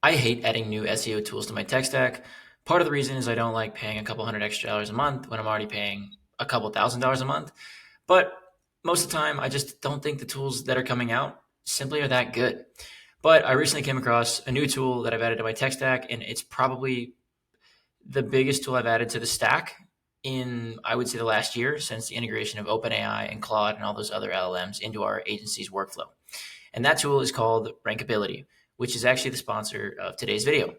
I hate adding new SEO tools to my tech stack. Part of the reason is I don't like paying a couple hundred extra dollars a month when I'm already paying a couple $1,000s a month. But most of the time, I just don't think the tools that are coming out simply are that good. But I recently came across a new tool that I've added to my tech stack, and it's probably the biggest tool I've added to the stack in, I would say, the last year since the integration of OpenAI and Claude and all those other LLMs into our agency's workflow. And that tool is called Rankability, which is actually the sponsor of today's video.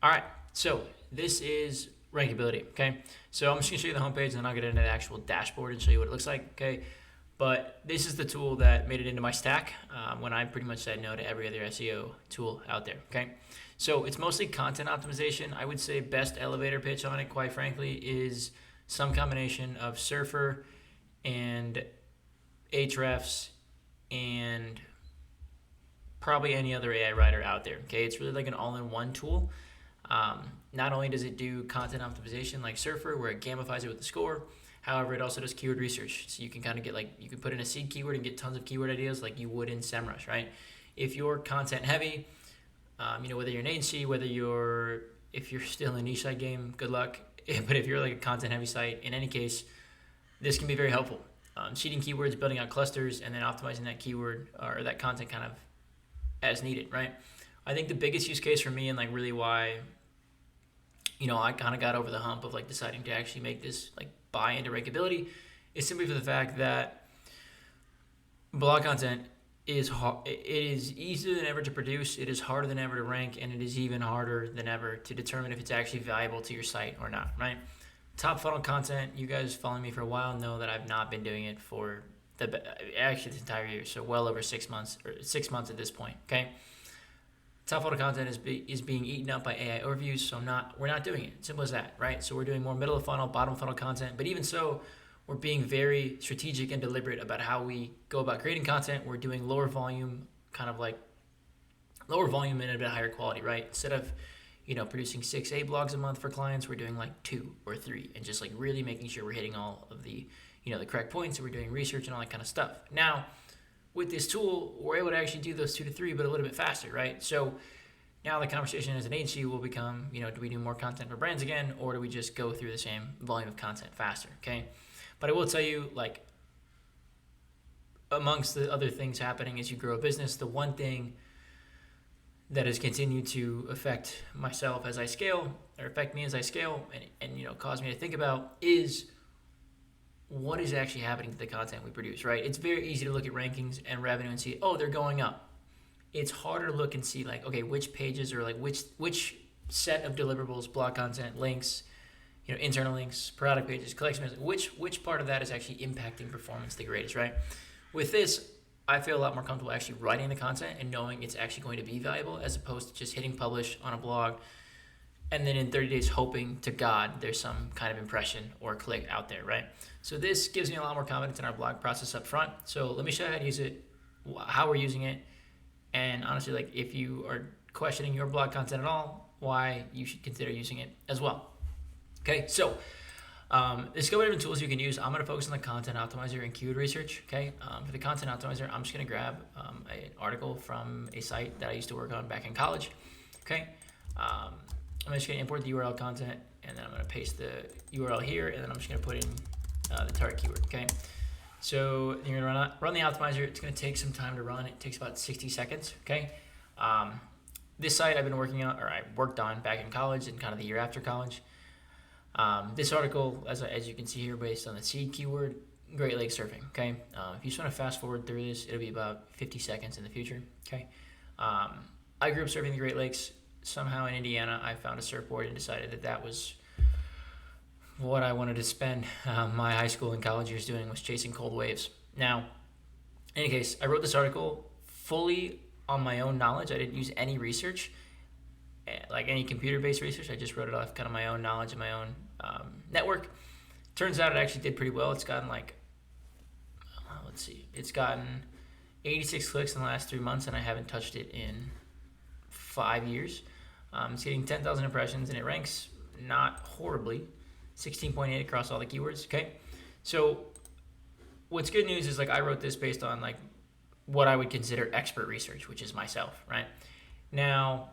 All right, so this is Rankability, okay? So I'm just gonna show you the homepage and then I'll get into the actual dashboard and show you what it looks like, okay? But this is the tool that made it into my stack when I pretty much said no to every other SEO tool out there, okay? So it's mostly content optimization. I would say best elevator pitch on it, quite frankly, is some combination of Surfer and Ahrefs and probably any other AI writer out there. Okay, it's really like an all-in-one tool. Not only does it do content optimization like Surfer, where it gamifies it with the score, however, it also does keyword research. So you can kind of get you can put in a seed keyword and get tons of keyword ideas like you would in SEMrush, right? If you're content heavy, whether you're an agency, if you're still in a niche site game, good luck. But if you're like a content heavy site, in any case, this can be very helpful. Seeding keywords, building out clusters, and then optimizing that keyword or that content kind of as needed, right? I think the biggest use case for me and really why, I kind of got over the hump of deciding to actually make this buy into Rankability is simply for the fact that blog content is it is easier than ever to produce, it is harder than ever to rank, and it is even harder than ever to determine if it's actually valuable to your site or not, right? Top funnel content, you guys following me for a while know that I've not been doing it for this entire year, so well over 6 months or 6 months at this point. Okay, top funnel content is being eaten up by AI overviews, so we're not doing it. Simple as that, right? So we're doing more middle of funnel, bottom funnel content, but even so, we're being very strategic and deliberate about how we go about creating content. We're doing lower volume, lower volume and a bit higher quality, right? Instead of producing 6 blogs a month for clients, we're doing 2 or 3, and just really making sure we're hitting all of the the correct points, and we're doing research and all that kind of stuff. Now, with this tool, we're able to actually do those 2 to 3, but a little bit faster, right? So now the conversation as an agency will become, do we do more content for brands again, or do we just go through the same volume of content faster, okay? But I will tell you, amongst the other things happening as you grow a business, the one thing that has continued to affect myself as I scale, or affect me as I scale, and cause me to think about is what is actually happening to the content we produce, right? It's very easy to look at rankings and revenue and see, oh, they're going up. It's harder to look and see okay, which pages or which set of deliverables, blog content, links, internal links, product pages, collection pages, which part of that is actually impacting performance the greatest, right? With this, I feel a lot more comfortable actually writing the content and knowing it's actually going to be valuable, as opposed to just hitting publish on a blog and then in 30 days hoping to God there's some kind of impression or click out there, right? So this gives me a lot more confidence in our blog process up front. So let me show you how to use it, how we're using it, and honestly, if you are questioning your blog content at all, why you should consider using it as well. Okay, so there's a couple different tools you can use. I'm going to focus on the content optimizer and keyword research. Okay, for the content optimizer, I'm just going to grab an article from a site that I used to work on back in college. Okay, I'm just going to import the URL content, and then I'm going to paste the URL here, and then I'm just going to put in the target keyword. Okay, so you're going to run the optimizer. It's going to take some time to run. It takes about 60 seconds. Okay, this site I've been working on, or I worked on back in college and kind of the year after college. This article, as you can see here, based on the seed keyword, Great Lake surfing. Okay, if you just want to fast forward through this, it'll be about 50 seconds in the future. Okay, I grew up surfing the Great Lakes. Somehow in Indiana, I found a surfboard and decided that was what I wanted to spend my high school and college years doing, was chasing cold waves. Now, in any case, I wrote this article fully on my own knowledge. I didn't use any research, like any computer-based research. I just wrote it off kind of my own knowledge and my own network. Turns out it actually did pretty well. It's gotten it's gotten 86 clicks in the last 3 months, and I haven't touched it in 5 years. It's getting 10,000 impressions, and it ranks not horribly, 16.8 across all the keywords. Okay, so what's good news is I wrote this based on what I would consider expert research, which is myself, right? Now,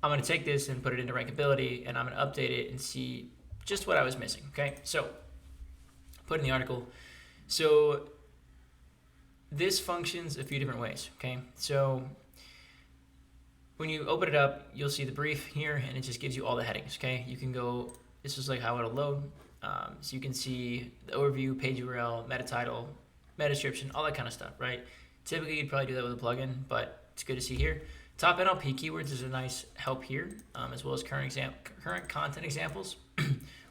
I'm going to take this and put it into Rankability, and I'm going to update it and see just what I was missing. Okay, so put in the article. So this functions a few different ways. Okay, so when you open it up, you'll see the brief here, and it just gives you all the headings. Okay, you can go. This is like how it'll load. So you can see the overview, page URL, meta title, meta description, all that kind of stuff, right? Typically, you'd probably do that with a plugin, but it's good to see here. Top NLP keywords is a nice help here, as well as current content examples,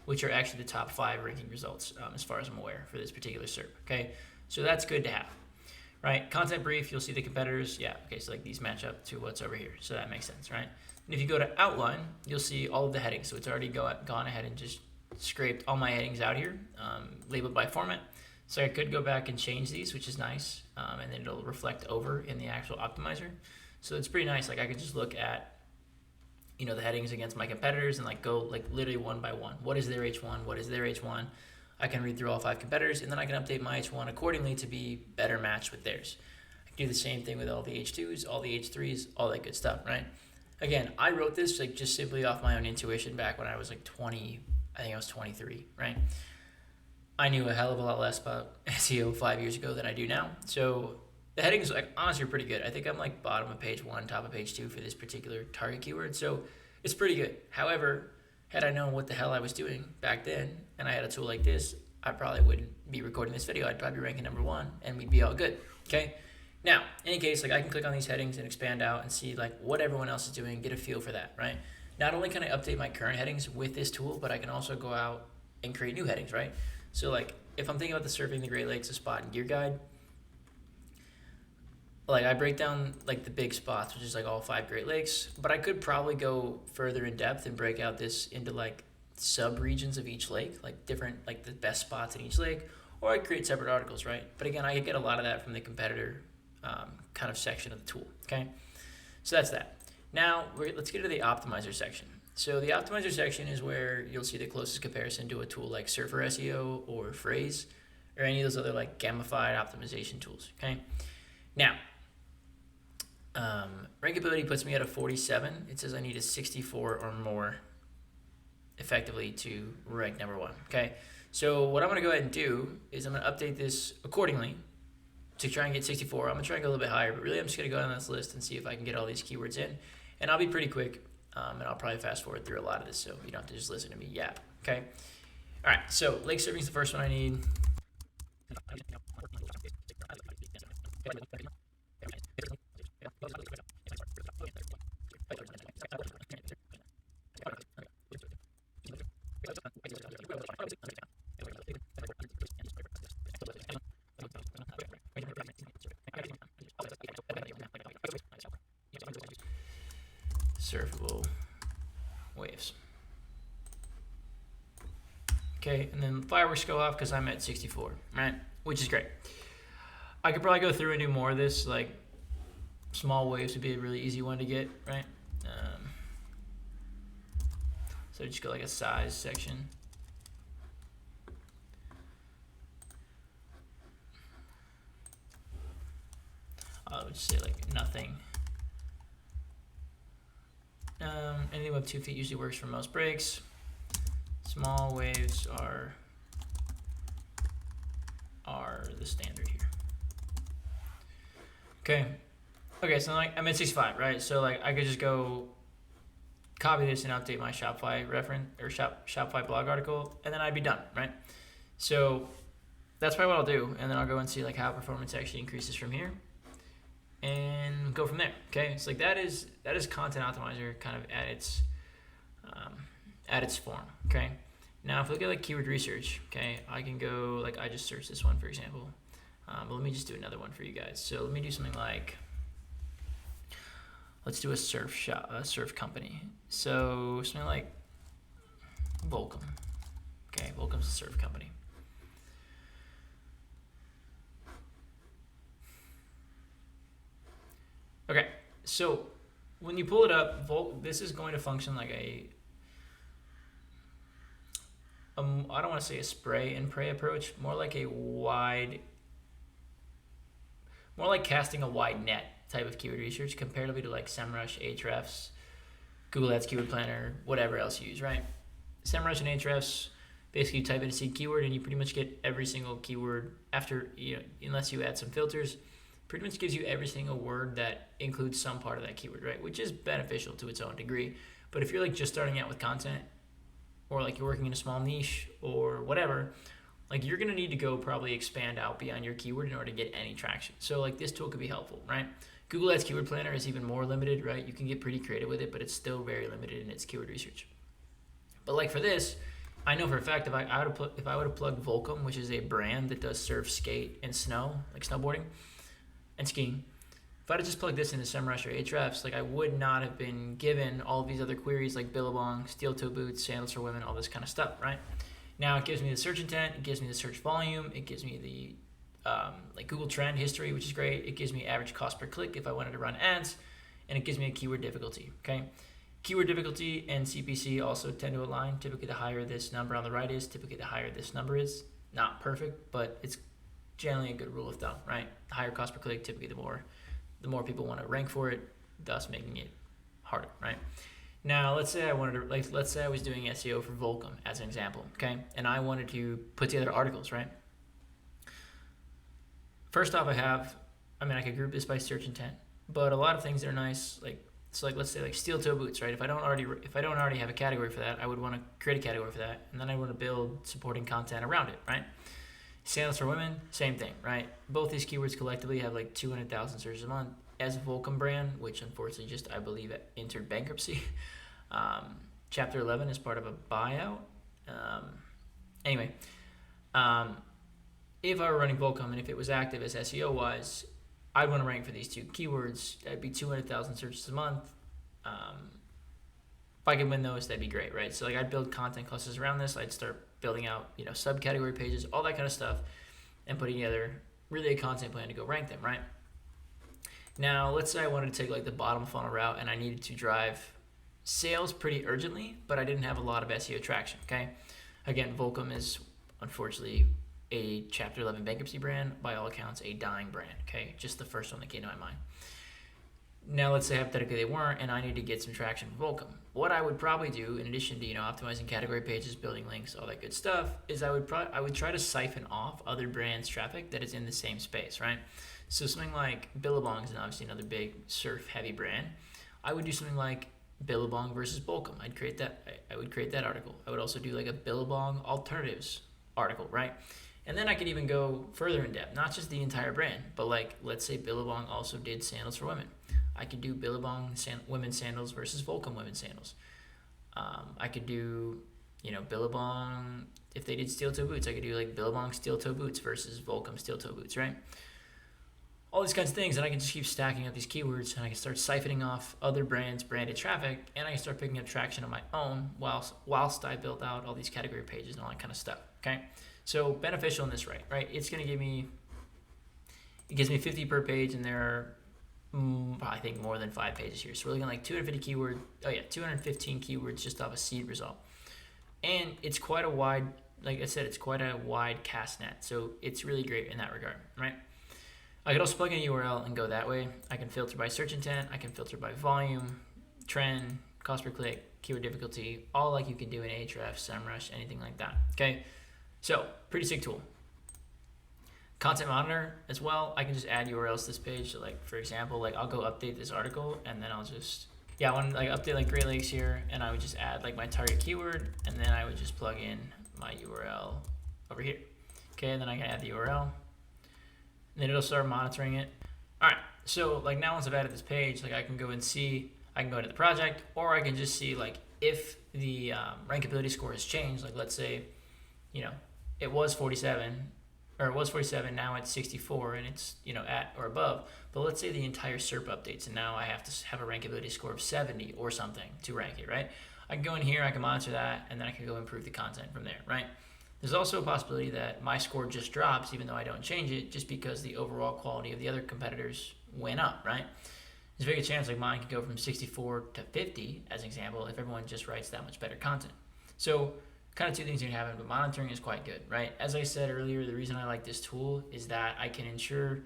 which are actually the top 5 ranking results, as far as I'm aware, for this particular SERP. Okay, so that's good to have, right? Content brief, you'll see the competitors. Yeah, okay, so like these match up to what's over here, so that makes sense, right? And if you go to outline, you'll see all of the headings. So it's already gone ahead and just scraped all my headings out here, labeled by format. So I could go back and change these, which is nice, and then it'll reflect over in the actual optimizer. So it's pretty nice. Like I could just look at, the headings against my competitors and like go like literally one by one. What is their H1? What is their H1? I can read through all 5 competitors, and then I can update my H1 accordingly to be better matched with theirs. I can do the same thing with all the H2s, all the H3s, all that good stuff, right? Again, I wrote this like just simply off my own intuition back when I was like 20. I think I was 23, right? I knew a hell of a lot less about SEO 5 years ago than I do now. So the headings, like, honestly, are pretty good. I think I'm like bottom of page 1, top of page 2 for this particular target keyword. So it's pretty good. However, had I known what the hell I was doing back then, and I had a tool like this, I probably wouldn't be recording this video. I'd probably be ranking number 1, and we'd be all good. Okay. Now, in any case, like I can click on these headings and expand out and see like what everyone else is doing, get a feel for that, right? Not only can I update my current headings with this tool, but I can also go out and create new headings, right? So like if I'm thinking about the Surfing the Great Lakes, a spot and gear guide, like I break down like the big spots, which is like all 5 Great Lakes, but I could probably go further in depth and break out this into like sub-regions of each lake, like different, like the best spots in each lake, or I create separate articles, right? But again, I could get a lot of that from the competitor kind of section of the tool, okay? So that's that. Now, let's get to the optimizer section. So the optimizer section is where you'll see the closest comparison to a tool like Surfer SEO or Phrase or any of those other like gamified optimization tools, okay? Now, Rankability puts me at a 47. It says I need a 64 or more effectively to rank number 1, okay? So what I'm going to go ahead and do is I'm going to update this accordingly to try and get 64. I'm going to try and go a little bit higher, but really I'm just going to go down this list and see if I can get all these keywords in. And I'll be pretty quick, and I'll probably fast forward through a lot of this, so you don't have to just listen to me yap, okay? All right, so lake surfing is the first one I need. Surfable waves. Okay, and then fireworks go off because I'm at 64, right? Which is great. I could probably go through and do more of this, like small waves would be a really easy one to get, right? So just go like a size section. I would just say like nothing. Anything above 2 feet usually works for most breaks. Small waves are the standard here. Okay, so like I'm at 65, right? So like I could just go copy this and update my Shopify reference or Shopify blog article, and then I'd be done, right? So that's probably what I'll do, and then I'll go and see like how performance actually increases from here, and go from there. Okay, so like that is Content Optimizer kind of at its form. Okay, now if we look at like keyword research, okay, I can go like I just searched this one for example, but let me just do another one for you guys. So let me do something like, let's do a surf company. So something like Volcom. Okay, Volcom's a surf company. Okay, so when you pull it up, this is going to function like I don't want to say a spray and pray approach, more like casting a wide net type of keyword research comparatively to like SEMrush, Ahrefs, Google Ads Keyword Planner, whatever else you use, right? SEMrush and Ahrefs, basically you type in a seed keyword and you pretty much get every single keyword after, unless you add some filters, pretty much gives you every single word that includes some part of that keyword, right? Which is beneficial to its own degree. But if you're like just starting out with content, or like you're working in a small niche or whatever, like you're gonna need to go probably expand out beyond your keyword in order to get any traction. So like this tool could be helpful, right? Google Ads Keyword Planner is even more limited, right? You can get pretty creative with it, but it's still very limited in its keyword research. But like for this, I know for a fact if I would have plugged Volcom, which is a brand that does surf, skate, and snow, like snowboarding and skiing, if I'd have just plugged this into SEMrush or Ahrefs, like I would not have been given all of these other queries like Billabong, steel toe boots, sandals for women, all this kind of stuff, right? Now it gives me the search intent, it gives me the search volume, it gives me the like Google trend history, which is great. It gives me average cost per click if I wanted to run ads, and it gives me a keyword difficulty, okay? Keyword difficulty and CPC also tend to align. Typically the higher this number on the right is, typically the higher this number is. Not perfect, but it's generally a good rule of thumb, right? The higher cost per click, typically the more people want to rank for it, thus making it harder, right? Now, let's say I was doing SEO for Volcom as an example, okay? And I wanted to put together articles, right? First off, I could group this by search intent, but a lot of things that are nice, let's say like steel toe boots, right? If I don't already have a category for that, I would want to create a category for that, and then I want to build supporting content around it, right? Sandals for women, same thing, right? Both these keywords collectively have like 200,000 searches a month. As a Volcom brand, which unfortunately just, I believe, entered bankruptcy. Chapter 11 is part of a buyout. If I were running Volcom and if it was active as SEO-wise, I'd want to rank for these two keywords. That'd be 200,000 searches a month. If I could win those, that'd be great, right? So like I'd build content clusters around this. I'd start building out, subcategory pages, all that kind of stuff, and putting together really a content plan to go rank them, right? Now, let's say I wanted to take like the bottom funnel route and I needed to drive sales pretty urgently, but I didn't have a lot of SEO traction, okay? Again, Volcom is unfortunately a Chapter 11 bankruptcy brand, by all accounts a dying brand, okay? Just the first one that came to my mind. Now, let's say hypothetically they weren't, and I need to get some traction from Volcom. What I would probably do, in addition to optimizing category pages, building links, all that good stuff, is I would try to siphon off other brands' traffic that is in the same space, right? So something like Billabong is obviously another big surf-heavy brand. I would do something like Billabong versus Volcom. I would create that article. I would also do like a Billabong alternatives article, right? And then I could even go further in depth, not just the entire brand, but like let's say Billabong also did sandals for women. I could do Billabong women's sandals versus Volcom women's sandals. I could do, Billabong, if they did steel toe boots, I could do like Billabong steel toe boots versus Volcom steel toe boots, right? All these kinds of things, and I can just keep stacking up these keywords, and I can start siphoning off other brands' branded traffic, and I can start picking up traction on my own whilst I build out all these category pages and all that kind of stuff, okay? So beneficial in this, right? It's going to gives me 50 per page, and there are I think more than 5 pages here. So we're looking at like 215 keywords just off a seed result. And it's quite a wide, like I said, it's quite a wide cast net. So it's really great in that regard, right? I could also plug in a URL and go that way. I can filter by search intent. I can filter by volume, trend, cost per click, keyword difficulty, all like you can do in Ahrefs, SEMrush, anything like that, okay? So pretty sick tool. Content monitor as well. I can just add URLs to this page. So like, for example, like I'll go update this article and then I'll just, I want to like update like Great Lakes here, and I would just add like my target keyword, and then I would just plug in my URL over here. Okay, and then I can add the URL, and then it'll start monitoring it. All right, so like now once I've added this page, like I can go into the project, or I can just see like if the rankability score has changed. Like let's say, it was 47, now it's 64, and it's, at or above. But let's say the entire SERP updates, and now I have to have a rankability score of 70 or something to rank it, right? I can go in here, I can monitor that, and then I can go improve the content from there, right? There's also a possibility that my score just drops even though I don't change it, just because the overall quality of the other competitors went up, right? There's a very good chance like mine could go from 64 to 50, as an example, if everyone just writes that much better content. So kind of two things are gonna happen, but monitoring is quite good, right? As I said earlier, the reason I like this tool is that I can ensure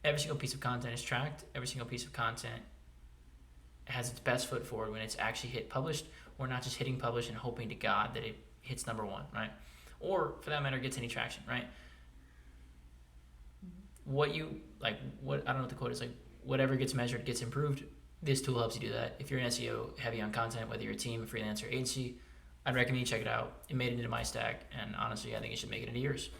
every single piece of content is tracked, every single piece of content has its best foot forward when it's actually hit published, or not just hitting publish and hoping to God that it hits number one, right? Or for that matter, gets any traction, right? What you like, what I don't know what the quote is, like, whatever gets measured gets improved. This tool helps you do that. If you're an SEO heavy on content, whether you're a team, a freelancer, agency, I'd recommend you check it out. It made it into my stack, and honestly, I think it should make it into yours.